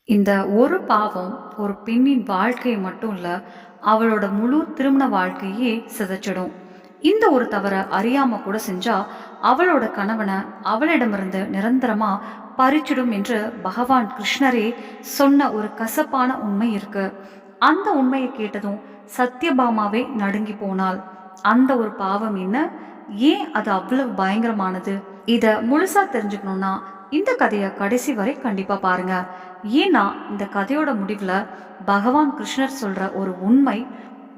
இந்த ஒரு பாவம் ஒரு பெண்ணின் வாழ்க்கையை மட்டும் இல்ல, அவளோட முழு திருமண வாழ்க்கையே சிதைச்சிடும். இந்த ஒரு தவற அறியாம கூட செஞ்சா, அவளோட கணவன அவளிடமிருந்து நிரந்தரமா பறிச்சிடும் என்று பகவான் கிருஷ்ணரே சொன்ன ஒரு கசப்பான உண்மை இருக்கு. அந்த உண்மைய கேட்டதும் சத்யபாமாவே நடுங்கி போனாள். அந்த ஒரு பாவம் என்ன? ஏன் அது அவ்வளவு பயங்கரமானது? இத முழுசா தெரிஞ்சுக்கணும்னா, இந்த கதைய கடைசி வரை கண்டிப்பா பாருங்க. ஏன்னா, இந்த கதையோட முடிவுல பகவான் கிருஷ்ணர் சொல்ற ஒரு உண்மை,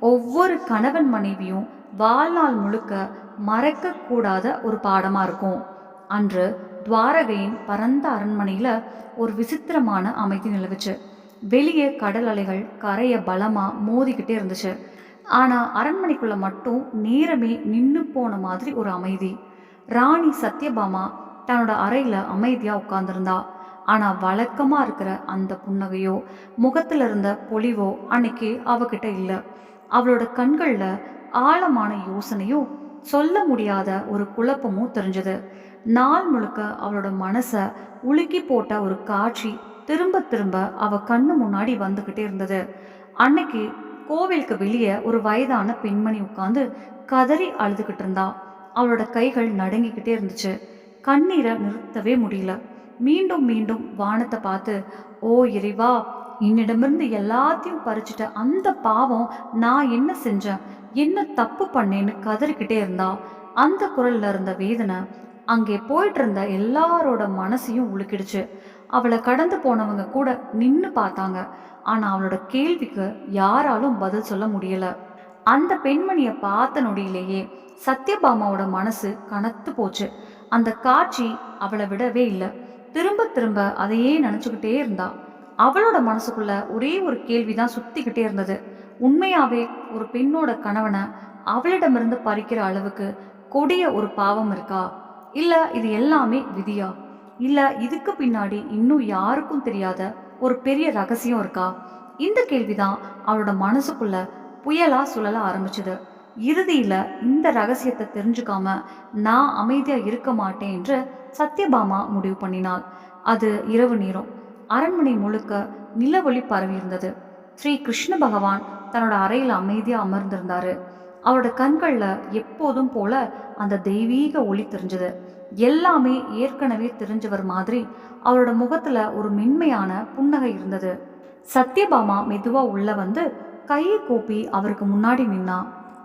ஒவ்வொரு கணவன் மனைவியும் வாழ்நாள் முழுக்க மறக்க கூடாத ஒரு பாடமா இருக்கும். அன்று துவாரகையின் பரந்த அரண்மனையில ஒரு விசித்திரமான அமைதி நிலவுச்சு. வெளியே கடல் அலைகள் கரைய பலமா மோதிக்கிட்டே இருந்துச்சு. ஆனா அரண்மனைக்குள்ள மட்டும் நேரமே நின்னு போன மாதிரி ஒரு அமைதி. ராணி சத்யபாமா தன்னோட அறையில அமைதியா உட்கார்ந்திருந்தா. ஆனா வழக்கமா இருக்கிற அந்த புன்னகையோ முகத்துல இருந்த பொலிவோ அன்னைக்கு அவகிட்ட இல்ல. அவளோட கண்கள்ல ஆழமான யோசனையும் சொல்ல முடியாத ஒரு குழப்பமும் தெரிஞ்சது. நாள் முழுக்க அவளோட மனச உலுக்கி போட்ட ஒரு காட்சி திரும்ப திரும்ப அவ கண்ணு முன்னாடி வந்துகிட்டே இருந்தது. அன்னைக்கு கோவிலுக்கு வெளியே ஒரு வயதான பெண்மணி உட்கார்ந்து கதறி அழுதுகிட்டு இருந்தா. அவளோட கைகள் நடுங்கிக்கிட்டே இருந்துச்சு. கண்ணீரை நிறுத்தவே முடியல. மீண்டும் மீண்டும் வானத்தை பார்த்து, ஓ இறைவா, என்னிடமிருந்து எல்லாத்தையும் பறிச்சுட்ட அந்த பாவம் நான் என்ன செஞ்சேன், என்ன தப்பு பண்ணேன்னு கதறிக்கிட்டே இருந்தா. அந்த குரல்ல இருந்த வேதனை அங்கே போயிட்டு இருந்த எல்லாரோட மனசையும் உலுக்கிடுச்சு. அவளை கடந்து போனவங்க கூட நின்னு பார்த்தாங்க. ஆனா அவளோட கேள்விக்கு யாராலும் பதில் சொல்ல முடியல. அந்த பெண்மணிய பார்த்த நொடியிலேயே சத்யபாமாவோட மனசு கனத்து போச்சு. அந்த காட்சி அவளை விடவே இல்லை. திரும்ப திரும்ப அதையே நினைச்சுக்கிட்டே இருந்தா. அவளோட மனசுக்குள்ள ஒரே ஒரு கேள்விதான் சுத்திக்கிட்டே இருந்தது. உண்மையாவே ஒரு பெண்ணோட கணவனை அவளிடமிருந்து பறிக்கிற அளவுக்கு கொடிய ஒரு பாவம் இருக்கா? இல்ல இது எல்லாமே விதியா? இல்ல இதுக்கு பின்னாடி இன்னும் யாருக்கும் தெரியாத ஒரு பெரிய ரகசியம் இருக்கா? இந்த கேள்விதான் அவளோட மனசுக்குள்ள புயலா சுழல ஆரம்பிச்சது. இறுதியில இந்த ரகசியத்தை தெரிஞ்சுக்காம நான் அமைதியா இருக்க மாட்டேன் என்று சத்யபாமா முடிவு பண்ணினாள். அது இரவு நேரம். அரண்மனை முழுக்க நிலவொளி பரவி இருந்தது. ஸ்ரீ கிருஷ்ண பகவான் தன்னோட அறையில அமைதியா அமர்ந்திருந்தாரு. அவரோட கண்கள்ல எப்போதும் போல அந்த தெய்வீக ஒளி தெரிஞ்சது. எல்லாமே ஏற்கனவே தெரிஞ்சவர் மாதிரி அவரோட முகத்துல ஒரு மென்மையான புன்னகை இருந்தது. சத்யபாமா மெதுவா உள்ள வந்து கையை கூப்பி அவருக்கு முன்னாடி நின்னா.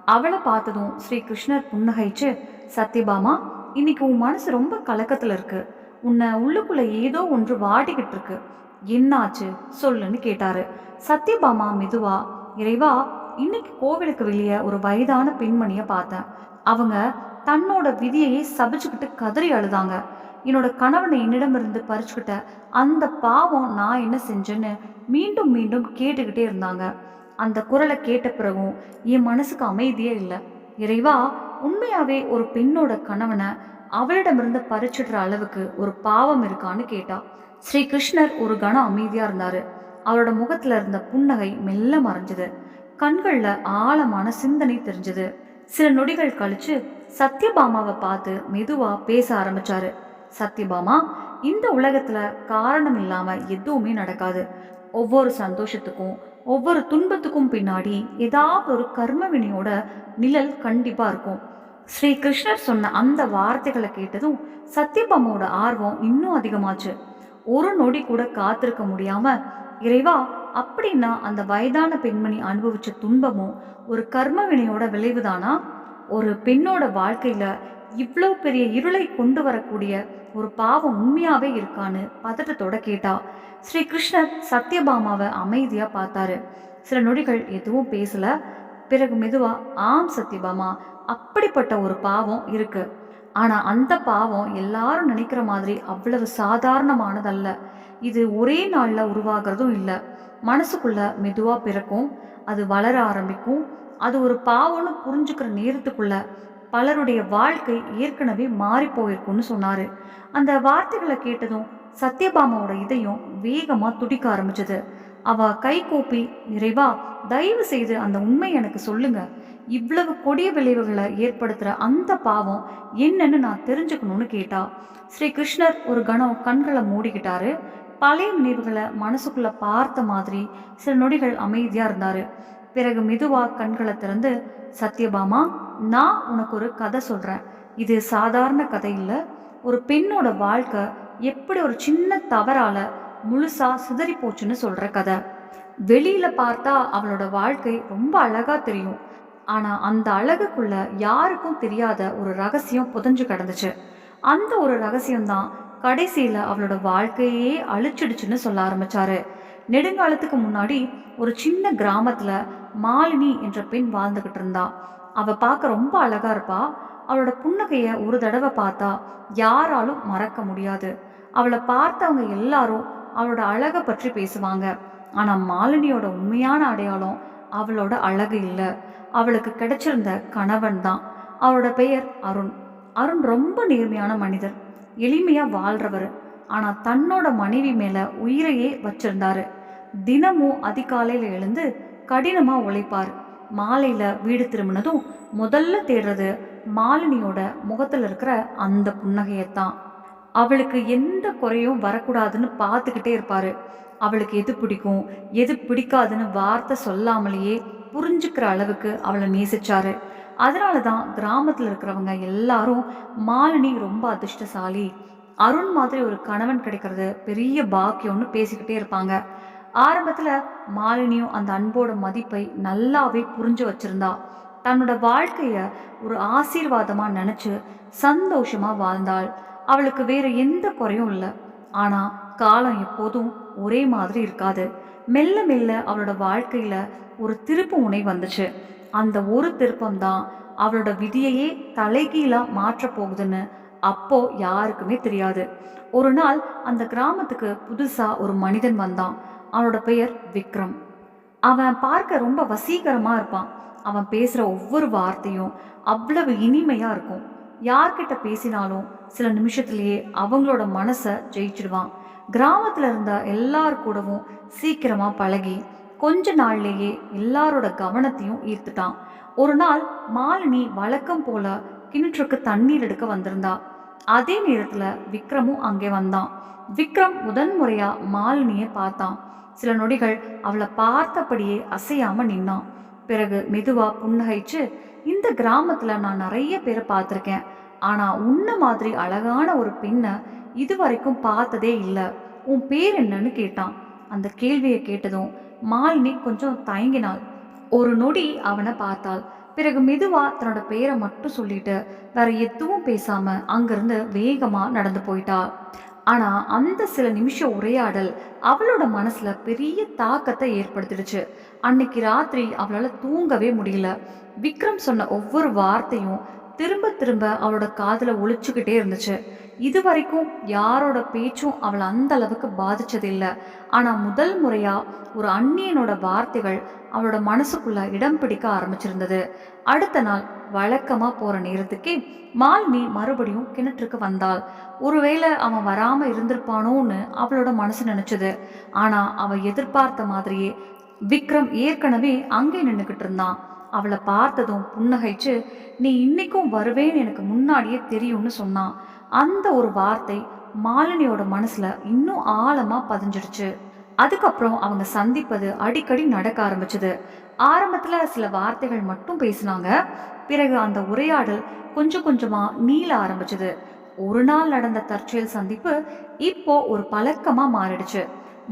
அவளை பார்த்ததும் ஸ்ரீ கிருஷ்ணர் புன்னகைச்சு, சத்யபாமா, இன்னைக்கு உன் மனசு ரொம்ப கலக்கத்துல இருக்கு. உன்னை உள்ளுக்குள்ள ஏதோ ஒன்று வாடிக்கிட்டு இருக்கு. என்னாச்சு சொல்லுன்னு கேட்டாரு. சத்யபாமா மெதுவா, இறைவா, இன்னைக்கு கோவிலுக்கு வெளியே ஒரு வயதான பெண்மணிய பார்த்தேன். அவங்க தன்னோட விதியையே சபிச்சுக்கிட்டு கதறி அழுதாங்க. என்னோட கணவனை என்னிடமிருந்து பறிச்சுக்கிட்ட அந்த பாவம் நான் என்ன செஞ்சேன்னு மீண்டும் மீண்டும் கேட்டுக்கிட்டே இருந்தாங்க. அந்த குரலை கேட்ட பிறகும் என் மனசுக்கு அமைதியே இல்லை. இறைவா, உண்மையாவே ஒரு பெண்ணோட கணவனை அவளிடமிருந்து பறிச்சிடுற அளவுக்கு ஒரு பாவம் இருக்கான்னு கேட்டா. ஸ்ரீ கிருஷ்ணர் ஒரு கணம் அமைதியா இருந்தாரு. அவரோட முகத்துல இருந்த புன்னகை மெல்ல மறைஞ்சது. கண்கள்ல ஆழமான சிந்தனை தெரிஞ்சது. சில நொடிகள் கழிச்சு சத்யபாமாவை பார்த்து மெதுவா பேச ஆரம்பிச்சாரு. சத்யபாமா, இந்த உலகத்துல காரணம் இல்லாம எதுவுமே நடக்காது. ஒவ்வொரு சந்தோஷத்துக்கும் ஒவ்வொரு துன்பத்துக்கும் பின்னாடி ஏதாவது ஒரு கர்ம வினையோட நிழல் கண்டிப்பா இருக்கும். ஸ்ரீ கிருஷ்ணர் சொன்ன அந்த வார்த்தைகளை கேட்டதும் சத்யபாமாவோட ஆர்வம் இன்னும் அதிகமாச்சு. ஒரு நொடி கூட காத்திருக்க முடியாம, இறைவா, அப்படின்னா அந்த வயதான பெண்மணி அனுபவிச்ச துன்பமும் ஒரு கர்ம வினையோட விளைவுதானா? ஒரு பெண்ணோட வாழ்க்கையில இவ்வளோ பெரிய இருளை கொண்டு வரக்கூடிய ஒரு பாவம் உண்மையாவே இருக்கான்னு பதட்டத்தோட கேட்டா. ஸ்ரீ கிருஷ்ணர் சத்யபாமாவை அமைதியா பார்த்தாரு. சில நொடிகள் எதுவும் பேசல. பிறகு மெதுவா, ஆம் சத்யபாமா, அப்படிப்பட்ட ஒரு பாவம் இருக்கு. ஆனா அந்த பாவம் எல்லாரும் நினைக்கிற மாதிரி அவ்வளவு சாதாரணமானதல்ல. இது ஒரே நாள்ல உருவாகிறதும் இல்லை. மனசுக்குள்ள மெதுவா பிறக்கும். அது வளர ஆரம்பிக்கும். அது ஒரு பாவம்னு புரிஞ்சுக்கிற நேரத்துக்குள்ள பலருடைய வாழ்க்கை ஏற்கனவே மாறி போயிருக்கும்னு சொன்னாரு. அந்த வார்த்தைகளை கேட்டதும் சத்யபாமாவோட இதயம் வேகமா துடிக்க ஆரம்பிச்சது. அவ கை கூப்பி, நிறைவா, தயவு செய்து அந்த உண்மை எனக்கு சொல்லுங்க. இவ்வளவு கொடிய விளைவுகளை ஏற்படுத்துற அந்த பாவம் என்னன்னு நான் தெரிஞ்சுக்கணும்னு கேட்டா. ஸ்ரீ கிருஷ்ணர் ஒரு கணம் கண்களை மூடிக்கிட்டாரு. பழைய நினைவுகளை மனசுக்குள்ள பார்த்த மாதிரி சில நொடிகள் அமைதியா இருந்தாரு. பிறகு மெதுவா கண்களை திறந்து, சத்யபாமா, நான் உனக்கு ஒரு கதை சொல்றேன். இது சாதாரண கதை இல்ல. ஒரு பெண்ணோட வாழ்க்கை எப்படி ஒரு சின்ன தவறால முழுசா சிதறி போச்சுன்னு சொல்ற கதை. வெளியில பார்த்தா அவளோட வாழ்க்கை ரொம்ப அழகா தெரியும். ஆனா அந்த அழகுக்குள்ள யாருக்கும் தெரியாத ஒரு ரகசியம் புதைஞ்சு கிடந்துச்சு. அந்த ஒரு ரகசியம்தான் கடைசியில அவளோட வாழ்க்கையே அழிச்சிடுச்சுன்னு சொல்ல ஆரம்பிச்சாரு. நெடுங்காலத்துக்கு முன்னாடி ஒரு சின்ன கிராமத்துல மாலினி என்ற பெண் வாழ்ந்துகிட்டு இருந்தா. அவ பார்க்க ரொம்ப அழகா இருப்பா. அவளோட புன்னகைய ஒரு தடவை பார்த்தா யாராலும் மறக்க முடியாது. அவளை பார்த்தவங்க எல்லாரும் அவளோட அழகை பற்றி பேசுவாங்க. ஆனா மாலினியோட உண்மையான அடையாளம் அவளோட அழகு இல்ல, அவளுக்கு கிடைச்சிருந்த கணவன் தான். அவரோட பெயர் அருண். அருண் ரொம்ப நேர்மையான மனிதர், எளிமையா வாழ்றவர். ஆனா தன்னோட மனைவி மேல உயிரையே வச்சிருந்தாரு. தினமும் அதிகாலையில எழுந்து கடினமா உழைப்பார். மாலையில வீடு திரும்பினதும் முதல்ல தேடுறது மாலினியோட முகத்துல இருக்கிற அந்த புன்னகையத்தான். அவளுக்கு எந்த குறையும் வரக்கூடாதுன்னு பார்த்துக்கிட்டே இருப்பாரு. அவளுக்கு எது பிடிக்கும் எது பிடிக்காதுன்னு வார்த்தை சொல்லாமலேயே புரிஞ்சுக்கிற அளவுக்கு அவளை நேசிச்சாரு. அதனால தான் கிராமத்துல இருக்கிறவங்க எல்லாரும் மாலினி ரொம்ப அதிர்ஷ்டசாலி, அருண் மாதிரி ஒரு கணவன் கிடைக்கிறது பெரிய பாக்கியம்னு பேசிக்கிட்டே இருப்பாங்க. ஆரம்பத்துல மாலினியும் அந்த அன்போட மதிப்பை நல்லாவே புரிஞ்சு வச்சிருந்தா. தன்னோட வாழ்க்கைய ஒரு ஆசீர்வாதமா நினைச்சு சந்தோஷமா வாழ்ந்தாள். அவளுக்கு வேற எந்த குறையும் இல்லை. ஆனா காலம் எப்போதும் ஒரே மாதிரி இருக்காது. மெல்ல மெல்ல அவளோட வாழ்க்கையில ஒரு திருப்பு முனை வந்துச்சு. அந்த ஒரு திருப்பம் தான் அவளோட விதியையே தலைகீழா மாற்ற போகுதுன்னு அப்போ யாருக்குமே தெரியாது. ஒரு நாள் அந்த கிராமத்துக்கு புதுசா ஒரு மனிதன் வந்தான். அவனோட பெயர் விக்ரம். அவன் பார்க்க ரொம்ப வசீகரமா இருப்பான். அவன் பேசுற ஒவ்வொரு வார்த்தையும் அவ்வளவு இனிமையா இருக்கும். யார்கிட்ட பேசினாலும் சில நிமிஷத்திலேயே அவங்களோட மனசை ஜெயிச்சிடுவான். கிராமத்துல இருந்த எல்லார் கூடவும் சீக்கிரமா பழகி கொஞ்ச நாள்லேயே எல்லாரோட கவனத்தையும் ஈர்த்துட்டான். ஒரு நாள் மாலினி வழக்கம் போல கிணற்றுக்கு தண்ணீர் எடுக்க வந்திருந்தா. அதே நேரத்துல விக்ரமும் அங்கே வந்தான். விக்ரம் முதன்முறையா மாலினியை பார்த்தான். சில நொடிகள் அவளை பார்த்தபடியே அசையாம நின்னான். பிறகு மெதுவா புன்னகைச்சு, இந்த கிராமத்துல நான் நிறைய பேரை பார்த்திருக்கேன். ஆனா உன்ன மாதிரி அழகான ஒரு பெண்ணை இதுவரைக்கும் பார்த்ததே இல்லை. உன் பேர் என்னன்னு கேட்டான். அந்த கேள்வியை கேட்டதும் மாலினி கொஞ்சம் தயங்கினாள். ஒரு நொடி அவனை பார்த்தாள். பிறகு மெதுவா தன்னோட பேரை மட்டும் சொல்லிட்டு வேற எதுவும் பேசாம அங்கிருந்து வேகமா நடந்து போயிட்டா. ஆனா அந்த சில நிமிஷம் உரையாடல் அவளோட மனசுல பெரிய தாக்கத்தை ஏற்படுத்திடுச்சு. அன்னைக்கு ராத்திரி அவளால தூங்கவே முடியல. விக்ரம் சொன்ன ஒவ்வொரு வார்த்தையும் திரும்ப திரும்ப அவளோட காதுல ஒழிச்சுக்கிட்டே இருந்துச்சு. இது வரைக்கும் யாரோட பேச்சும் அவளை அந்த அளவுக்கு பாதிச்சதில்லை. ஆனா முதல் முறையா ஒரு அந்நியனோட வார்த்தைகள் அவளோட மனசுக்குள்ள இடம் பிடிக்க ஆரம்பிச்சிருந்தது. அடுத்த நாள் வழக்கமா போற நேரத்துக்கே மாலினி மறுபடியும் கிணற்றுக்கு வந்தாள். ஒருவேளை அவன் வராம இருந்திருப்பானோன்னு அவளோட மனசு நினைச்சது. ஆனா அவ எதிர்பார்த்த மாதிரியே விக்ரம் ஏற்கனவே அங்கே நின்றுகிட்டு இருந்தான். அவளை பார்த்ததும் புன்னகைச்சு, நீ இன்னைக்கும் வருவேன்னு எனக்கு முன்னாடியே தெரியும்னு சொன்னான். அந்த ஒரு வார்த்தை மாலினியோட மனசுல இன்னும் ஆழமா பதிஞ்சிடுச்சு. அதுக்கப்புறம் அவங்க சந்திப்பது அடிக்கடி நடக்க ஆரம்பிச்சது. ஆரம்பத்துல சில வார்த்தைகள் மட்டும் பேசினாங்க. பிறகு அந்த உரையாடல் கொஞ்சம் கொஞ்சமா நீள ஆரம்பிச்சது. ஒரு நாள் நடந்த தற்செயல் சந்திப்பு இப்போ ஒரு பழக்கமா மாறிடுச்சு.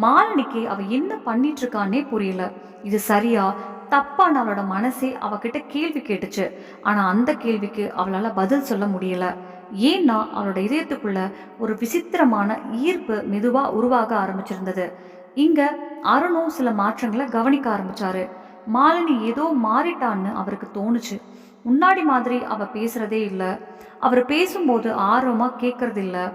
மாலினிக்கு அவ என்ன பண்ணிட்டு இருக்கான்னே புரியல. இது சரியா தப்பான அவளோட மனசே அவகிட்ட கேள்வி கேட்டுச்சு. ஆனா அந்த கேள்விக்கு அவளால பதில் சொல்ல முடியல. ஏன்னா அவளோட இதயத்துக்குள்ள ஒரு விசித்திரமான ஈர்ப்பு மெதுவா உருவாக ஆரம்பிச்சிருந்தது. இங்க அருணும் சில மாற்றங்களை கவனிக்க ஆரம்பிச்சாரு. மாலினி ஏதோ மாறிட்டான்னு அவருக்கு தோணுச்சு. முன்னாடி மாதிரி அவ பேசுறதே இல்லை. அவர் பேசும்போது ஆர்வமா கேட்கறது இல்லை.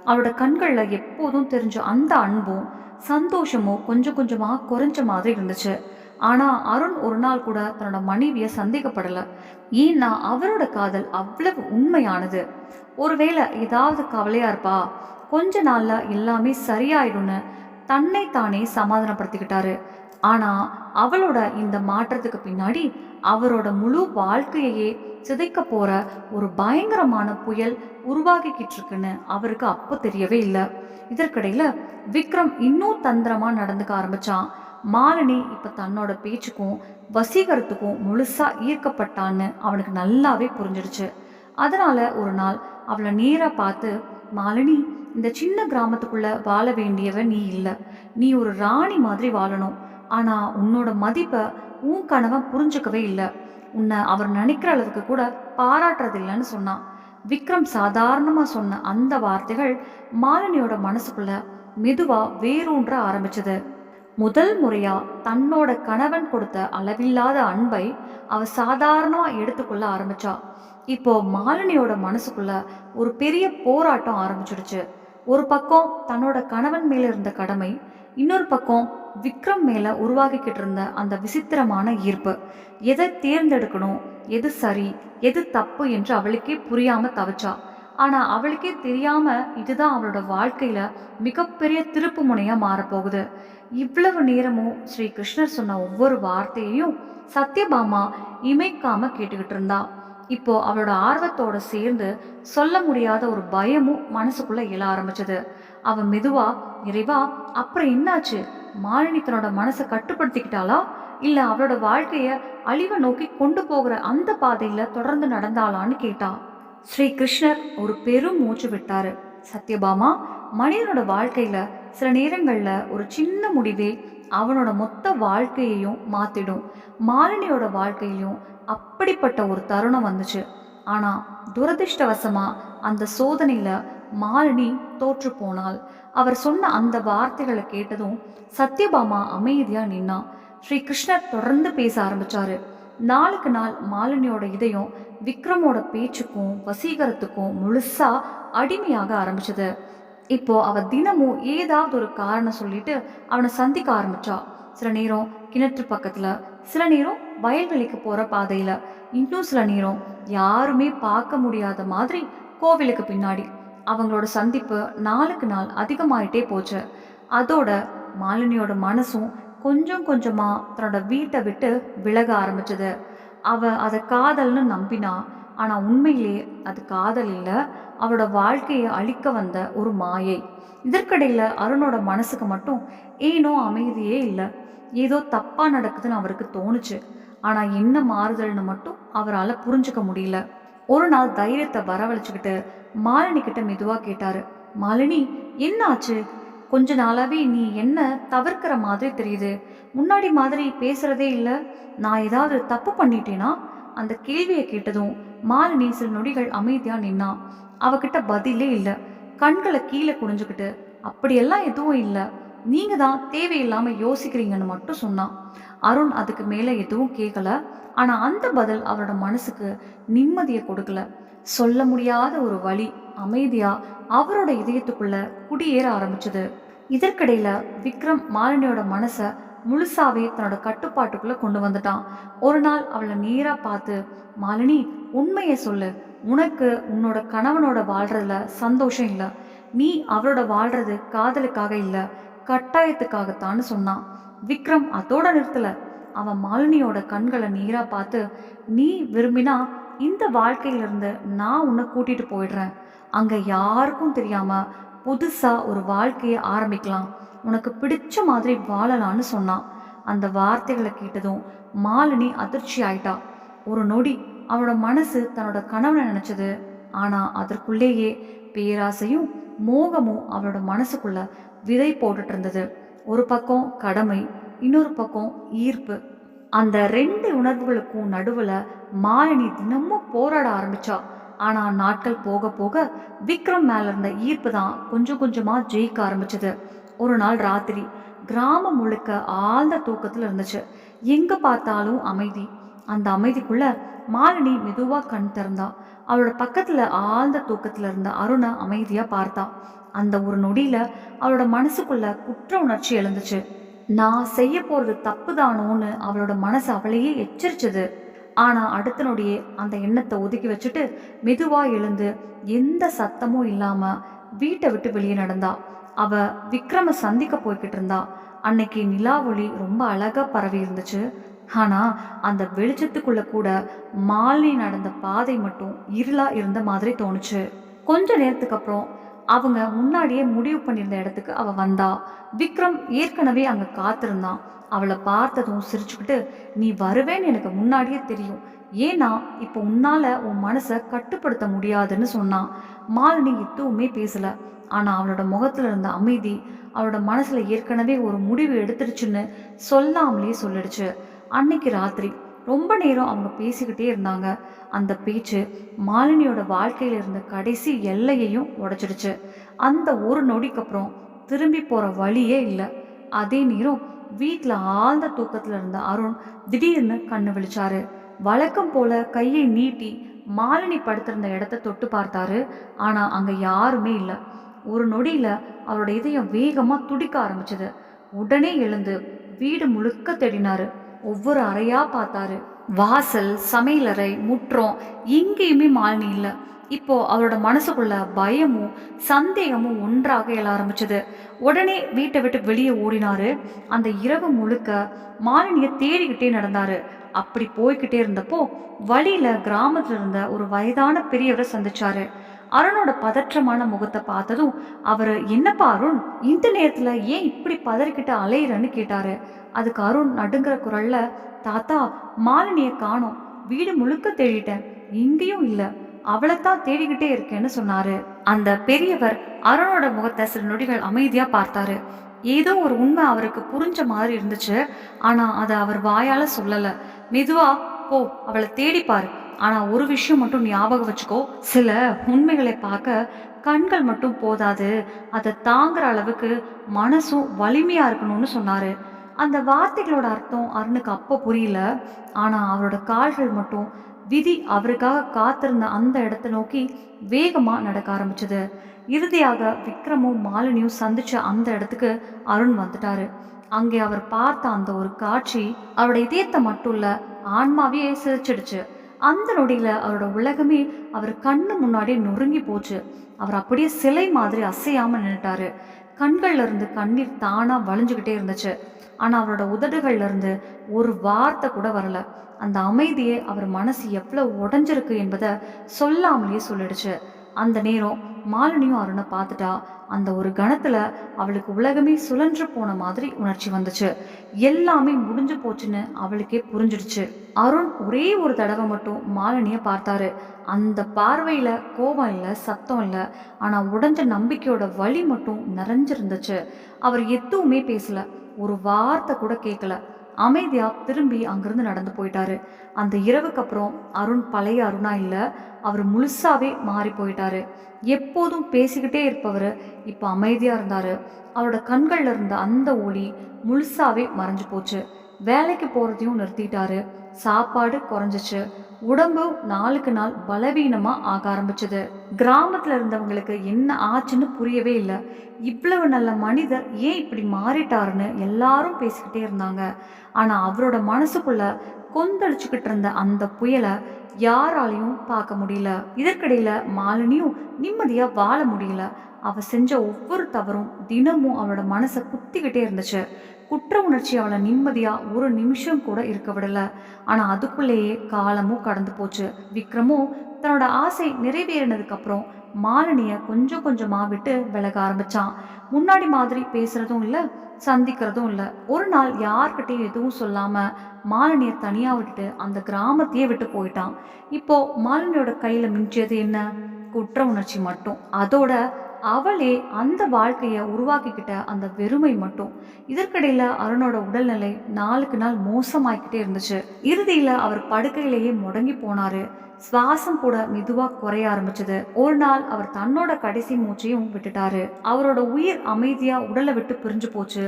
அவளோட கண்கள்ல எப்போதும் தெரிஞ்ச அந்த அன்பும் சந்தோஷமும் கொஞ்சம் கொஞ்சமா குறைஞ்ச மாதிரி இருந்துச்சு. ஆனா அருண் ஒரு நாள் கூட தன்னோட மனைவிய சந்தேகப்படல. ஏன்னா அவரோட காதல் அவ்வளவு உண்மையானது. ஒருவேளை ஏதாவது கவலையா இருப்பா, கொஞ்ச நாள்ல எல்லாமே சரியாயிடும்னு தன்னை தானே சமாதானப்படுத்திக்கிட்டாரு. ஆனா அவளோட இந்த மாற்றத்துக்கு பின்னாடி அவரோட முழு வாழ்க்கையே சிதைக்க போற ஒரு பயங்கரமான புயல் உருவாகிக்கிட்டு இருக்குன்னு அவருக்கு அப்போ தெரியவே இல்லை. இதற்கிடையில விக்ரம் இன்னும் தந்திரமா நடந்துக்க ஆரம்பிச்சான். மாலினி இப்ப தன்னோட பேச்சுக்கும் வசீகரத்துக்கும் முழுசா ஈர்க்கப்பட்டான்னு அவனுக்கு நல்லாவே புரிஞ்சிடுச்சு. அதனால ஒரு நாள் அவளை நேரா பார்த்து, மாலினி, இந்த சின்ன கிராமத்துக்குள்ள வாழ வேண்டியவ நீ இல்ல. நீ ஒரு ராணி மாதிரி வாழணும். ஆனா உன்னோட மதிப்பை உன் கணவன் புரிஞ்சுக்கவே இல்லை. உன்னை அவர் நினைக்கிற அளவுக்கு கூட பாராட்டுறதில்லைன்னு சொன்னான். விக்ரம் சாதாரணமா சொன்ன அந்த வார்த்தைகள் மாலினியோட மனசுக்குள்ள மெதுவா வேரூன்ற ஆரம்பிச்சது. முதல் முறையா தன்னோட கணவன் கொடுத்த அளவில்லாத அன்பை அவ சாதாரணமா எடுத்துக்கொள்ள ஆரம்பிச்சா. இப்போ மாலினியோட மனசுக்குள்ள ஒரு பெரிய போராட்டம் ஆரம்பிச்சிடுச்சு. ஒரு பக்கம் தன்னோட கணவன் மேல இருந்த கடமை, இன்னொரு பக்கம் விக்ரம் மேல உருவாகிக்கிட்டு இருந்த அந்த விசித்திரமான ஈர்ப்பு. எதை தேர்ந்தெடுக்கணும், எது சரி, எது தப்பு என்று அவளுக்கே புரியாம தவிச்சா. ஆனா அவளுக்கே தெரியாம இதுதான் அவளோட வாழ்க்கையில மிகப்பெரிய திருப்பு முனையா மாறப்போகுது. இவ்வளவு நேரமும் ஸ்ரீ கிருஷ்ணர் சொன்ன ஒவ்வொரு வார்த்தையையும் சத்யபாமா இமைக்காம கேட்டுக்கிட்டு இருந்தா. இப்போ அவளோட ஆர்வத்தோட சேர்ந்து சொல்ல முடியாத ஒரு பயமும் மனசுக்குள்ள எழ ஆரம்பிச்சது. அவ மெதுவா, இறைவா, அப்புறம் என்னாச்சு? மாலினி தன்னோட மனசை கட்டுப்படுத்திக்கிட்டாளா, இல்ல அவளோட வாழ்க்கைய அழிவை நோக்கி கொண்டு போகிற அந்த பாதையில தொடர்ந்து நடந்தாளான்னு கேட்டா. ஸ்ரீ கிருஷ்ணர் ஒரு பெரும் மூச்சு விட்டாரு. சத்யபாமா, மனிதனோட வாழ்க்கையில சில நேரங்கள்ல ஒரு சின்ன முடிவே அவனோட மொத்த வாழ்க்கையையும் மாத்திடும். மாலினியோட வாழ்க்கையிலும் அப்படிப்பட்ட ஒரு தருணம் வந்துச்சு. ஆனா துரதிர்ஷ்டவசமா அந்த சோதனையில மாலினி தோற்று போனாள். அவர் சொன்ன அந்த வார்த்தைகளை கேட்டதும் சத்யபாமா அமைதியா நின்னா. ஸ்ரீ கிருஷ்ணர் தொடர்ந்து பேச ஆரம்பிச்சாரு. நாளுக்கு நாள் மாலினியோட இதயம் விக்ரமோட பேச்சுக்கும் வசீகரத்துக்கும் முழுசா அடிமையாக ஆரம்பிச்சது. இப்போ அவ தினமும் ஏதாவது ஒரு காரணம் சொல்லிட்டு அவனை சந்திக்க ஆரம்பிச்சா. சில நேரம் கிணற்று பக்கத்துல, சில நேரம் வயல்வெளிக்கு போற பாதையில, இன்னும் சில நேரம் யாருமே பார்க்க முடியாத மாதிரி கோவிலுக்கு பின்னாடி. அவங்களோட சந்திப்பு நாளுக்கு நாள் அதிகமாயிட்டே போச்சு. அதோட மாலினியோட மனசும் கொஞ்சம் கொஞ்சமா தன்னோட வீட்டை விட்டு விலக ஆரம்பிச்சது. அவ அதை காதல்னு நம்பினா. ஆனா உண்மையிலே அது காதல் இல்ல, அவளோட வாழ்க்கையை அழிக்க வந்த ஒரு மாயை. இதற்கிடையில அருணோட மனசுக்கு மட்டும் ஏனோ அமைதியே இல்லை. ஏதோ தப்பா நடக்குதுன்னு அவருக்கு தோணுச்சு. ஆனா என்ன மாறுதல்னு மட்டும் அவரால் புரிஞ்சுக்க முடியல. ஒரு நாள் தைரியத்தை வரவழைச்சுக்கிட்டு மாலினி கிட்ட மெதுவா கேட்டாரு. மாலினி, என்ன ஆச்சு? கொஞ்ச நாளாவே நீ என்ன தவிர்க்கிற மாதிரி தெரியுது. முன்னாடி மாதிரி பேசுறதே இல்லை. நான் ஏதாவது தப்பு பண்ணிட்டேனா? அந்த கேள்வியை கேட்டதும் மாலினி சில நொடிகள் அமைதியா நின்னா. அவகிட்ட பதிலே இல்லை. கண்களை கீழே குனிஞ்சுக்கிட்டு, அப்படியெல்லாம் எதுவும் இல்லை, நீங்க தான் தேவையில்லாம யோசிக்கிறீங்கன்னு மட்டும் சொன்னான். அருண் அதுக்கு மேல எதுவும் கேட்கல. ஆனா அந்த பதில் அவரோட மனசுக்கு நிம்மதியை கொடுக்கல. சொல்ல முடியாத ஒரு வலி அமைதியா அவரோட இதயத்துக்குள்ள குடியேற ஆரம்பிச்சது. இதற்கிடையில விக்ரம் மாலினியோட மனசை முழுசாவே தன்னோட கட்டுப்பாட்டுக்குள்ள கொண்டு வந்துட்டான். ஒரு நாள் அவளை நேரா பார்த்து, மாலினி, உண்மையை சொல்லு. உனக்கு உன்னோட கணவனோட வாழ்றதுல சந்தோஷம் இல்லை. நீ அவரோட வாழ்றது காதலுக்காக இல்லை, கட்டாயத்துக்காகத்தான்னு சொன்னான். விக்ரம் அதோட நிறுத்தல. அவன் மாலினியோட கண்களை நேரா பார்த்து, நீ விரும்பினா இந்த வாழ்க்கையிலிருந்து நான் உன்னை கூட்டிட்டு போயிடுறேன். அங்க யாருக்கும் தெரியாம புதுசா ஒரு வாழ்க்கையை ஆரம்பிக்கலாம். உனக்கு பிடிச்ச மாதிரி வாழலான்னு சொன்னான். அந்த வார்த்தைகளை கேட்டதும் மாலினி அதிர்ச்சி ஆயிட்டா. ஒரு நொடி அவனோட மனசு தன்னோட கணவனை நினைச்சது. ஆனா அதற்குள்ளேயே பேராசையும் மோகமும் அவளோட மனசுக்குள்ள விதை போட்டுட்டு இருந்தது. ஒரு பக்கம் கடமை, இன்னொரு பக்கம் ஈர்ப்பு. அந்த ரெண்டு உணர்வுகளுக்கும் நடுவுல மாலினி தினமும் போராட ஆரம்பிச்சா. ஆனா நாட்கள் போக போக விக்ரம் மேல இருந்த ஈர்ப்பு தான் கொஞ்சம் கொஞ்சமா ஜெயிக்க ஆரம்பிச்சது. ஒரு நாள் ராத்திரி கிராமம் முழுக்க ஆழ்ந்த தூக்கத்துல இருந்துச்சு. எங்க பார்த்தாலும் அமைதி. அந்த அமைதிக்குள்ள மாலினி மெதுவா கண் திறந்தா. அவளோட பக்கத்துல ஆழ்ந்த தூக்கத்துல இருந்த அருணை அமைதியா பார்த்தா. அந்த ஒரு நொடியில அவளோட மனசுக்குள்ள குற்ற உணர்ச்சி எழுந்துச்சு. நான் செய்ய போறது தப்புதானோன்னு அவளோட மனசு அவளையே எச்சரிச்சது. ஆனா அடுத்த நொடியே அந்த எண்ணத்தை ஒதுக்கி வச்சுட்டு மெதுவா எழுந்து எந்த சத்தமும் இல்லாம வீட்டை விட்டு வெளியே நடந்தா. அவ விக்ரம சந்திக்க போய்கிட்டு இருந்தா. அன்னைக்கு நிலா ஒளி ரொம்ப அழகா பரவி இருந்துச்சு. ஆனா அந்த வெளிச்சத்துக்குள்ள கூட மாலினி நடந்த பாதை மட்டும் இருளா இருந்த மாதிரி தோணுச்சு. கொஞ்ச நேரத்துக்கு அப்புறம் அவங்க முன்னாடியே முடிவு பண்ணியிருந்த இடத்துக்கு அவ வந்தா. விக்ரம் ஏற்கனவே அங்க காத்திருந்தான். அவளை பார்த்ததும் சிரிச்சுக்கிட்டு, நீ வருவேன்னு எனக்கு முன்னாடியே தெரியும். ஏன்னா இப்போ உன்னால உன் மனசை கட்டுப்படுத்த முடியாதுன்னு சொன்னான். மாலினி எதுவுமே பேசல. ஆனா அவளோட முகத்துல இருந்த அமைதி அவளோட மனசுல ஏற்கனவே ஒரு முடிவு எடுத்துருச்சுன்னு சொல்லாமலே சொல்லிடுச்சு. அன்னைக்கு ராத்திரி ரொம்ப நேரம் அவங்க பேசிக்கிட்டே இருந்தாங்க. அந்த பேச்சு மாலினியோட வாழ்க்கையில இருந்த கடைசி எல்லையையும் உடைச்சிடுச்சு. அந்த ஒரு நொடிக்கு அப்புறம் திரும்பி போற வழியே இல்லை. அதே நேரம் வீட்டுல ஆழ்ந்த தூக்கத்துல இருந்த அருண் திடீர்னு கண்ணு விழிச்சாரு. வழக்கம் போல கையை நீட்டி மாலினி படுத்திருந்த இடத்த தொட்டு பார்த்தாரு. ஆனா அங்க யாருமே இல்லை. ஒரு நொடியில அவரோட இதயம் வேகமா துடிக்க ஆரம்பிச்சது. உடனே எழுந்து வீடு முழுக்க தேடினாரு. ஒவ்வொரு அறையா பார்த்தாரு. வாசல், சமையலறை, முற்றம், எங்கேயுமே மாலினி இல்லை. இப்போ அவரோட மனசுக்குள்ள பயமும் சந்தேகமும் ஒன்றாக எழ ஆரம்பிச்சது. உடனே வீட்டை விட்டு வெளியே ஓடினாரு. அந்த இரவு முழுக்க மாலினியை தேடிக்கிட்டே நடந்தாரு. அப்படி போய்கிட்டே இருந்தப்போ வழியில கிராமத்துல இருந்த ஒரு வயதான பெரியவரை சந்திச்சாரு. அருணோட பதற்றமான முகத்தை பார்த்ததும் அவரு, என்னப்பா அருண், இந்த நேரத்துல ஏன் இப்படி பதறிக்கிட்டு அலையிறன்னு கேட்டாரு. அதுக்கு அருண் நடுங்கிற குரல்ல, தாத்தா, மாலினியை காணோம். வீடு முழுக்க தேடிட்டேன், எங்கேயும் இல்ல. அவளைத்தான் தேடிக்கிட்டே இருக்கேன்னு சொன்னாரு. அந்த பெரியவர் அருணோட முகத்தை சில நொடிகள் அமைதியா பார்த்தாரு. ஏதோ ஒரு உண்மை அவருக்கு புரிஞ்ச மாதிரி இருந்துச்சு. ஆனா அதை அவர் வாயால சொல்லல. மெதுவா, போ, அவளை தேடிப்பாரு. ஆனா ஒரு விஷயம் மட்டும் ஞாபகம் வச்சுக்கோ, சில உண்மைகளை பார்க்க கண்கள் மட்டும் போதாது, அதை தாங்குற அளவுக்கு மனசும் வலிமையா இருக்கணும்னு சொன்னாரு. அந்த வார்த்தைகளோட அர்த்தம் அருணுக்கு அப்போ புரியல. ஆனா அவரோட கால்கள் மட்டும் விதி அவருக்காக காத்திருந்த அந்த இடத்த நோக்கி வேகமா நடக்க ஆரம்பிச்சது. இறுதியாக விக்ரமும் மாலினியும் சந்திச்ச அந்த இடத்துக்கு அருண் வந்துட்டாரு. அங்கே அவர் பார்த்த அந்த ஒரு காட்சி அவரோட இதயத்தை மட்டும் இல்ல, ஆன்மாவையே சிரிச்சிடுச்சு. அந்த நொடியில அவரோட உலகமே அவர் கண்ணு முன்னாடியே நொறுங்கி போச்சு. அவர் அப்படியே சிலை மாதிரி அசையாம நின்னுட்டாரு. கண்கள்ல இருந்து கண்ணீர் தானா வழிஞ்சுக்கிட்டே இருந்துச்சு. ஆனா அவரோட உதடுகள்ல இருந்து ஒரு வார்த்தை கூட வரல. அந்த அமைதியே அவர் மனசு எவ்வளவு உடைஞ்சிருக்கு என்பதை சொல்லாமலேயே சொல்லிடுச்சு. அந்த நேரம் மாலினியும் அருணை பார்த்துட்டா. அந்த ஒரு கணத்துல அவளுக்கு உலகமே சுழன்று போன மாதிரி உணர்ச்சி வந்துச்சு. எல்லாமே முடிஞ்சு போச்சுன்னு அவளுக்கே புரிஞ்சிடுச்சு. அருண் ஒரே ஒரு தடவை மட்டும் மாலினிய பார்த்தாரு. அந்த பார்வையில கோபம் இல்லை, சத்தம் இல்லை. ஆனா உடைஞ்ச நம்பிக்கையோட வலி மட்டும் நிறைஞ்சிருந்துச்சு. அவர் எதுவுமே பேசல, ஒரு வார்த்தை கூட கேட்கல. அமைதியா திரும்பி அங்கிருந்து நடந்து போயிட்டாரு. அந்த இரவுக்கு அப்புறம் அருண் பழைய அருணா இல்ல, அவர் முழுசாவே மாறி போயிட்டாரு. எப்போதும் பேசிக்கிட்டே இருப்பவர் இப்ப அமைதியா இருந்தாரு. அவரோட கண்கள்ல இருந்த அந்த ஒளி முழுசாவே மறைஞ்சு போச்சு. வேலைக்கு போறதையும் நிறுத்திட்டாரு. சாப்பாடு குறைஞ்சிச்சு. உடம்பு நாளுக்கு நாள் பலவீனமா ஆக ஆரம்பிச்சது. கிராமத்துல இருந்தவங்களுக்கு என்ன ஆச்சுன்னு புரியவே இல்லை. இவ்வளவு நல்ல மனிதர் ஏன் இப்படி மாறிட்டாருன்னு எல்லாரும் பேசிக்கிட்டே இருந்தாங்க. ஆனா அவரோட மனசுக்குள்ள கொந்தளிச்சுக்கிட்டு இருந்த அந்த புயலை யாராலையும் பார்க்க முடியல. இதற்கிடையில மாலினியும் நிம்மதியா வாழ முடியல. அவ செஞ்ச ஒவ்வொரு தவறும் தினமும் அவளோட மனசை குத்திக்கிட்டே இருந்துச்சு. குற்ற உணர்ச்சி அவளை நிம்மதியா ஒரு நிமிஷம் கூட இருக்க விடல. ஆனா அதுக்குள்ளேயே காலமும் கடந்து போச்சு. விக்ரமும் தன்னோட ஆசை நிறைவேறினதுக்கு அப்புறம் மாலினிய கொஞ்சம் கொஞ்சமா விட்டு விலக ஆரம்பிச்சான். முன்னாடி மாதிரி பேசுறதும் இல்ல, சந்திக்கிறதும் இல்ல. ஒரு நாள் யார்கிட்டையும் எதுவும் சொல்லாம மாலினிய தனியா விட்டுட்டு அந்த கிராமத்தையே விட்டு போயிட்டான். இப்போ மாலினியோட கையில மிஞ்சியது என்ன? குற்ற உணர்ச்சி மட்டும். அதோட அவளே அந்த வாழ்க்கைய உருவாக்கிக்கிட்ட அந்த வெறுமை மட்டும். இதற்கிடையில அருணோட உடல்நிலை நாளுக்கு நாள் மோசமாயிக்கிட்டே இருந்துச்சு. இறுதியில அவர் படுக்கையிலேயே முடங்கி போனாரு. சுவாசம் கூட மெதுவா குறைய ஆரம்பிச்சது. ஒரு நாள் அவர் தன்னோட கடைசி மூச்சையும் விட்டுட்டாரு. அவரோட உயிர் அமைதியா உடலை விட்டு பிரிஞ்சு போச்சு.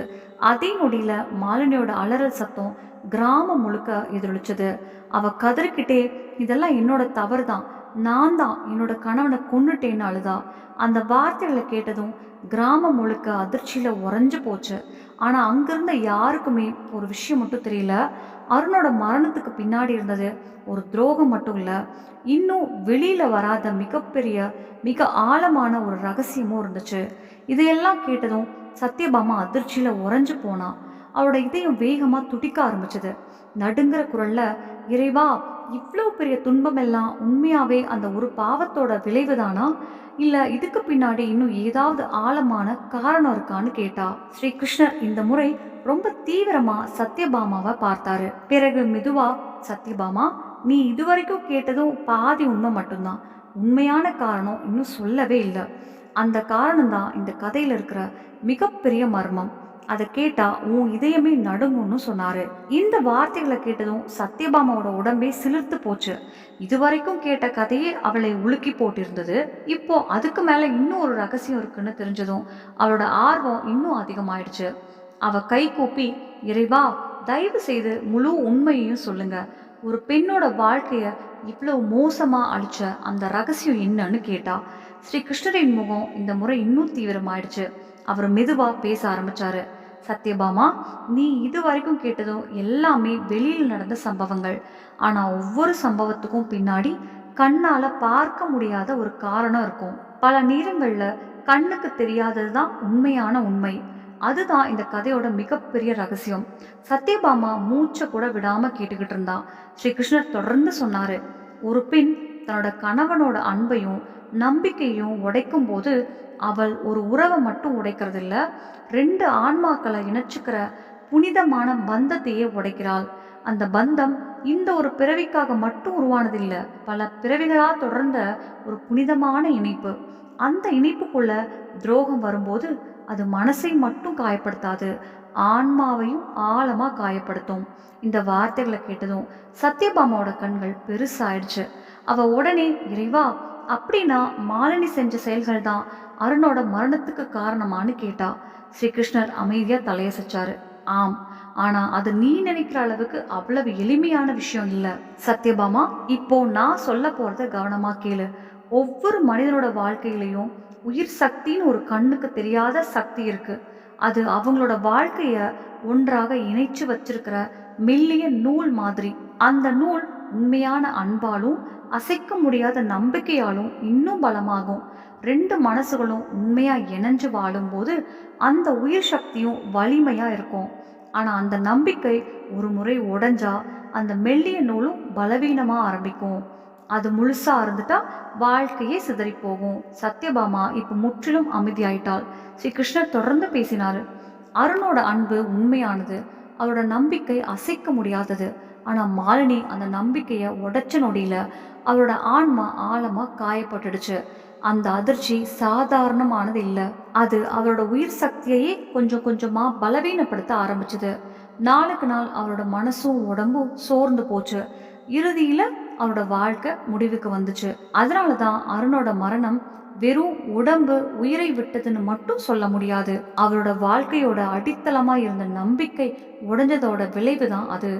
அதே நொடியில மாலினியோட அலறல் சத்தம் கிராமம் முழுக்க எதிரொலிச்சது. அவ கதறிக்கிட்டே, இதெல்லாம் என்னோட தவறு தான், நான் தான் என்னோட கணவனை கொன்னுட்டேன்னு அழுதா. அந்த வார்த்தைகளை கேட்டதும் கிராமம் முழுக்க அதிர்ச்சியில உறைஞ்சு போச்சு. ஆனா அங்கிருந்த யாருக்குமே ஒரு விஷயம் மட்டும் தெரியல. அருணோட மரணத்துக்கு பின்னாடி இருந்தது ஒரு துரோகம் மட்டும் இல்ல, இன்னும் வெளியில வராத மிகப்பெரிய மிக ஆழமான ஒரு ரகசியமும் இருந்துச்சு. இதையெல்லாம் கேட்டதும் சத்யபாமா அதிர்ச்சியில உறைஞ்சு போனா. அவளோட இதயம் வேகமா துடிக்க ஆரம்பிச்சது. நடுங்கிற குரல்ல, இறைவா, இவ்வளோ பெரிய துன்பமெல்லாம் உண்மையாவே அந்த ஒரு பாவத்தோட விளைவுதானா? இல்ல இதுக்கு பின்னாடி இன்னும் ஏதாவது ஆழமான காரணம் இருக்கான்னு கேட்டா. ஸ்ரீ கிருஷ்ணர் இந்த முறை ரொம்ப தீவிரமா சத்யபாமாவை பார்த்தாரு. பிறகு மெதுவா, சத்யபாமா, நீ இதுவரைக்கும் கேட்டதும் பாதி உண்மை மட்டும்தான். உண்மையான காரணம் இன்னும் சொல்லவே இல்லை. அந்த காரணம் தான் இந்த கதையில இருக்கிற மிகப்பெரிய மர்மம். அதை கேட்டா உன் இதயமே நடுங்கும்னு சொன்னாரு. இந்த வார்த்தைகளை கேட்டதும் சத்யபாமாவோட உடம்பே சிலிர்த்து போச்சு. இதுவரைக்கும் கேட்ட கதையே அவளை உலுக்கி போட்டிருந்தது. இப்போ அதுக்கு மேல இன்னும் ஒரு ரகசியம் இருக்குன்னு தெரிஞ்சதும் அவளோட ஆர்வம் இன்னும் அதிகமாயிடுச்சு. அவ கை கூப்பி, இறைவா, தயவு செய்து முழு உண்மையையும் சொல்லுங்க. ஒரு பெண்ணோட வாழ்க்கைய இவ்வளவு மோசமா அழிச்ச அந்த ரகசியம் என்னன்னு கேட்டா. ஸ்ரீ கிருஷ்ணரின் முகம் இந்த முறை இன்னும் தீவிரமாயிடுச்சு. அவர் மெதுவா பேச ஆரம்பிச்சாரு. சத்யபாமா, நீ இது வரைக்கும் கேட்டதும் எல்லாமே வெளியில் நடந்த சம்பவங்கள். ஆனா ஒவ்வொரு சம்பவத்துக்கும் பின்னாடி கண்ணால பார்க்க முடியாத ஒரு காரணம் இருக்கும். பல நேரங்கள்ல கண்ணுக்கு தெரியாததுதான் உண்மையான உண்மை. அதுதான் இந்த கதையோட மிகப்பெரிய ரகசியம். சத்யபாமா மூச்சை கூட விடாம கேட்டுக்கிட்டு இருந்தா. ஸ்ரீ கிருஷ்ணர் தொடர்ந்து சொன்னாரு. ஒரு பெண் தன்னோட கணவனோட அன்பையும் நம்பிக்கையும் உடைக்கும் போது அவள் ஒரு உறவை மட்டும் உடைக்கிறது இல்ல, 2 ஆன்மாக்களை இணைச்சுக்கிற புனிதமான பந்தத்தையே உடைக்கிறாள். அந்த பந்தம் இந்த ஒரு பிறவிக்காக மட்டும் உருவானதில்ல, பல பிறவிகளா தொடர்ந்த ஒரு புனிதமான இணைப்பு. அந்த இணைப்புக்குள்ள துரோகம் வரும்போது அது மனசை மட்டும் காயப்படுத்தாது, ஆன்மாவையும் ஆழமா காயப்படுத்தும். இந்த வார்த்தைகளை கேட்டதும் சத்யபாமாவோட கண்கள் பெருசாயிடுச்சு. அவ உடனே, இறைவா, அப்படின்னா மாலினி செஞ்ச செயல்கள் தான் அருணோட மரணத்துக்கு காரணமானு கேட்டா. ஸ்ரீகிருஷ்ணர் அமைதியா தலையசைச்சாரு. ஆம், ஆனா அது நீ நினைக்கிற அளவுக்கு அவ்வளவு எளிமையான விஷயம் இல்ல. சத்யபாமா, இப்போ நான் சொல்ல போறத கவனமா கேளு. ஒவ்வொரு மனிதனோட வாழ்க்கையிலையும் உயிர் சக்தின்னு ஒரு கண்ணுக்கு தெரியாத சக்தி இருக்கு. அது அவங்களோட வாழ்க்கைய ஒன்றாக இணைச்சு வச்சிருக்கிற மெல்லிய நூல் மாதிரி. அந்த நூல் உண்மையான அன்பாலும் அசைக்க முடியாத நம்பிக்கையாலும் இன்னும் பலமாகும். 2 மனசுகளும் உண்மையா இணைஞ்சு வாழும்போது அந்த உயிர் சக்தியும் வலிமையா இருக்கும். ஆனா அந்த நம்பிக்கை ஒரு முறை உடைஞ்சா அந்த மெல்லிய நூலும் பலவீனமா ஆரம்பிக்கும். அது முழுசா இருந்துட்டா வாழ்க்கையே சிதறி போகும். சத்யபாமா இப்ப முற்றிலும் அமைதியாயிட்டாள். ஸ்ரீ கிருஷ்ணர் தொடர்ந்து பேசினாரு. அருணோட அன்பு உண்மையானது, அவரோட நம்பிக்கை அசைக்க முடியாதது. ஆனா மாலினி அந்த நம்பிக்கைய உடைச்ச நொடியில அவரோட ஆன்மா ஆழமா காயப்பட்டுடுச்சு. அந்த அதிர்ச்சி சாதாரணமானது இல்ல, அது அவரோட உயிர் சக்தியையே கொஞ்சம் கொஞ்சமா பலவீனப்படுத்த ஆரம்பிச்சது. நாளுக்கு நாள் அவரோட மனசும் உடம்பும் சோர்ந்து போச்சு. இறுதியில அவரோட வாழ்க்கை முடிவுக்கு வந்துச்சு. அதனாலதான் அருணோட மரணம் வெறும் உடம்பு உயிரை விட்டதுன்னு மட்டும் சொல்ல முடியாது. அவரோட வாழ்க்கையோட அடித்தளமா இருந்த நம்பிக்கை உடைஞ்சதோட விளைவுதான் அது.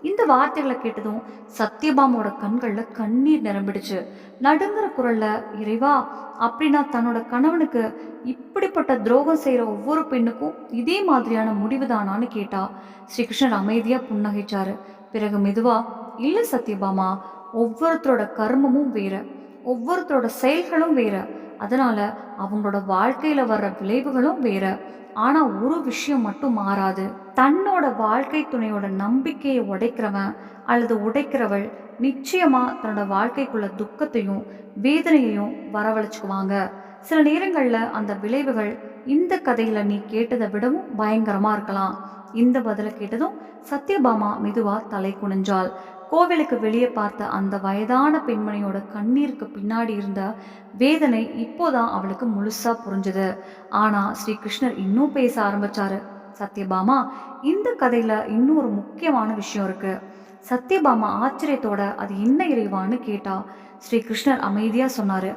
இந்த வார்த்தைகளை கேட்டதும் சத்யபாமோட கண்கள்ல கண்ணீர் நிரம்பிடுச்சு. நடுங்கிற குரல்ல, இறைவா, அப்படின்னா தன்னோட கணவனுக்கு இப்படிப்பட்ட துரோகம் செய்யற ஒவ்வொரு பெண்ணுக்கும் இதே மாதிரியான முடிவுதானான்னு கேட்டா. ஸ்ரீகிருஷ்ணர் அமைதியா புன்னகைச்சாரு. பிறகு மெதுவா, இல்ல சத்யபாமா, ஒவ்வொருத்தரோட கர்மமும் வேற, ஒவ்வொருத்தரோட செயல்களும் வேற, அதனால அவங்களோட வாழ்க்கையில வர்ற விளைவுகளும் வேற. ஆனா ஒரு விஷயம் மட்டும் மாறாது. தன்னோட வாழ்க்கை துணையோட நம்பிக்கையை உடைக்கிறவன் அல்லது உடைக்கிறவள் நிச்சயமா தன்னோட வாழ்க்கைக்குள்ள துக்கத்தையும் வேதனையையும் வரவழைச்சுக்குவாங்க. சில நேரங்கள்ல அந்த விளைவுகள் இந்த கதையில நீ கேட்டதை விடவும் பயங்கரமா இருக்கலாம். இந்த பதிலை கேட்டதும் சத்யபாமா மெதுவா தலை குனிஞ்சாள். கோவிலுக்கு வெளியே பார்த்த அந்த வயதான பெண்மணியோட கண்ணீருக்கு பின்னாடி இருந்த வேதனை இப்போதான் அவளுக்கு முழுசா புரிஞ்சுது. ஆனா ஸ்ரீ கிருஷ்ணர் இன்னும் பேச ஆரம்பிச்சாரு. சத்யபாமா, இந்த கதையில இன்னும் ஒரு முக்கியமான விஷயம் இருக்கு. சத்யபாமா ஆச்சரியத்தோட, அது என்ன இறைவான்னு கேட்டா. ஸ்ரீ கிருஷ்ணர் அமைதியா சொன்னாரு.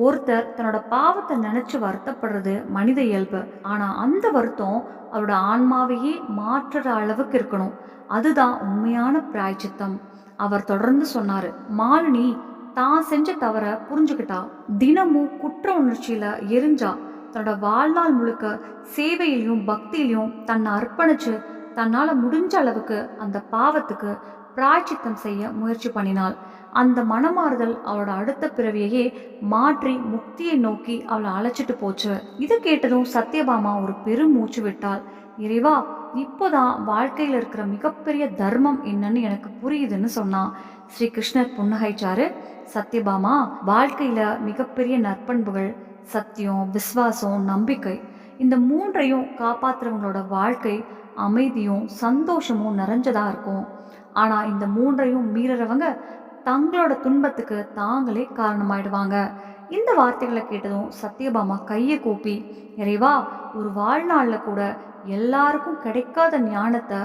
ஒருத்தர் தன்னோட பாவத்தை நினைச்சு வருத்தப்படுறது மனித இயல்பு. ஆனா அந்த வருத்தம் அவரோட ஆன்மாவையே மாற்றுற அளவுக்கு இருக்கணும். அதுதான் உண்மையான பிராய்ச்சித்தம். அவர் தொடர்ந்து சொன்னாரு. மாலினி தான் செஞ்ச தவற புரிஞ்சுக்கிட்டா, தினமும் குற்ற உணர்ச்சியில எரிஞ்சா, தன்னோட வாழ்நாள் முழுக்க சேவையிலையும் பக்தியிலையும் தன்னை அர்ப்பணிச்சு தன்னால முடிஞ்ச அளவுக்கு அந்த பாவத்துக்கு பிராய்ச்சித்தம் செய்ய முயற்சி பண்ணினாள். அந்த மனமாறுதல் அவளோட அடுத்த பிறவியையே மாற்றி முக்தியை நோக்கி அவளை அழைச்சிட்டு போச்சு. இதை கேட்டதும் சத்யபாமா ஒரு பெரும் மூச்சு விட்டாள். இறைவா, இப்போதான் வாழ்க்கையில் இருக்கிற மிகப்பெரிய தர்மம் என்னன்னு எனக்கு புரியுதுன்னு சொன்னான். ஸ்ரீ கிருஷ்ணர் புன்னகைச்சாரு. சத்யபாமா, வாழ்க்கையில மிகப்பெரிய நற்பண்புகள் சத்தியம், விசுவாசம், நம்பிக்கை, இந்த மூன்றையும் காப்பாத்துறவங்களோட வாழ்க்கை அமைதியும் சந்தோஷமும் நிறைஞ்சதா இருக்கும். ஆனா இந்த மூன்றையும் மீறறவங்க தங்களோட துன்பத்துக்கு தாங்களே காரணமாயிடுவாங்க. இந்த வார்த்தைகளை கேட்டதும் சத்யபாமா கையை கூப்பி, இறைவா, ஒரு வாழ்நாள்ல கூட எல்லாருக்கும் கிடைக்காத ஞானத்தை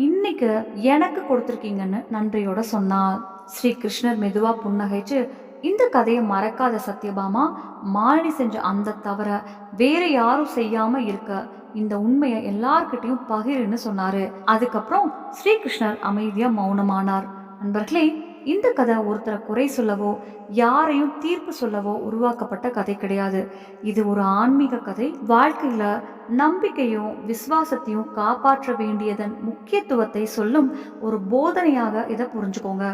இன்னைக்கு எனக்கு கொடுத்துருக்கீங்கன்னு நன்றியோட சொன்னார். ஸ்ரீ கிருஷ்ணர் மெதுவா புன்னகைச்சு, இந்த கதையை மறக்காத சத்யபாமா, மாலினி செஞ்ச அந்த தவற வேற யாரும் செய்யாம இருக்க இந்த உண்மையை எல்லார்கிட்டையும் பகிருன்னு சொன்னாரு. அதுக்கப்புறம் ஸ்ரீகிருஷ்ணர் அமைதியா மௌனமானார். நண்பர்களே, இந்த கதை ஒருத்தரை குறை சொல்லவோ யாரையும் தீர்ப்பு சொல்லவோ உருவாக்கப்பட்ட கதை கிடையாது. இது ஒரு ஆன்மீக கதை. வாழ்க்கையில நம்பிக்கையும் விசுவாசத்தையும் காப்பாற்ற வேண்டியதன் முக்கியத்துவத்தை சொல்லும் ஒரு போதனையாக இதை புரிஞ்சுக்கோங்க.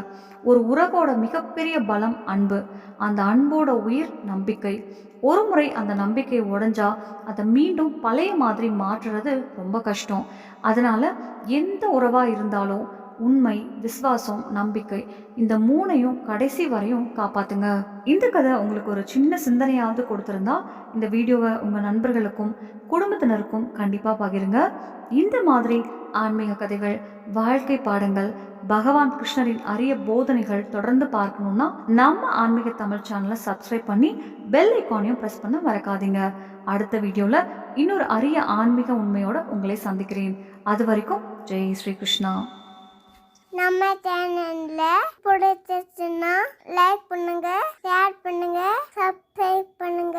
ஒரு உறவோட மிகப்பெரிய பலம் அன்பு. அந்த அன்போட உயிர் நம்பிக்கை. ஒரு முறை அந்த நம்பிக்கை உடைஞ்சா அதை மீண்டும் பழைய மாதிரி மாற்றுறது ரொம்ப கஷ்டம். அதனால எந்த உறவா இருந்தாலும் உண்மை, விசுவாசம், நம்பிக்கை, இந்த மூணையும் கடைசி வரையும் காப்பாத்துங்க. இந்த கதை உங்களுக்கு ஒரு சின்ன சிந்தனையாவது கொடுத்திருந்தா இந்த வீடியோவை உங்க நண்பர்களுக்கும் குடும்பத்தினருக்கும் கண்டிப்பா பகிருங்க. இந்த மாதிரி ஆன்மீக கதைகள், வாழ்க்கை பாடங்கள், பகவான் கிருஷ்ணரின் அரிய போதனைகள் தொடர்ந்து பார்க்கணும்னா நம்ம ஆன்மீக தமிழ் சேனலை சப்ஸ்கிரைப் பண்ணி பெல் ஐக்கானையும் பிரஸ் பண்ண மறக்காதீங்க. அடுத்த வீடியோல இன்னொரு அரிய ஆன்மீக உண்மையோட உங்களை சந்திக்கிறேன். அது வரைக்கும் ஜெய் ஸ்ரீ கிருஷ்ணா. நம்ம சேனல்ல பிடிச்சிருச்சுன்னா லைக் பண்ணுங்க, ஷேர் பண்ணுங்க, சப்ஸ்கிரைப் பண்ணுங்க.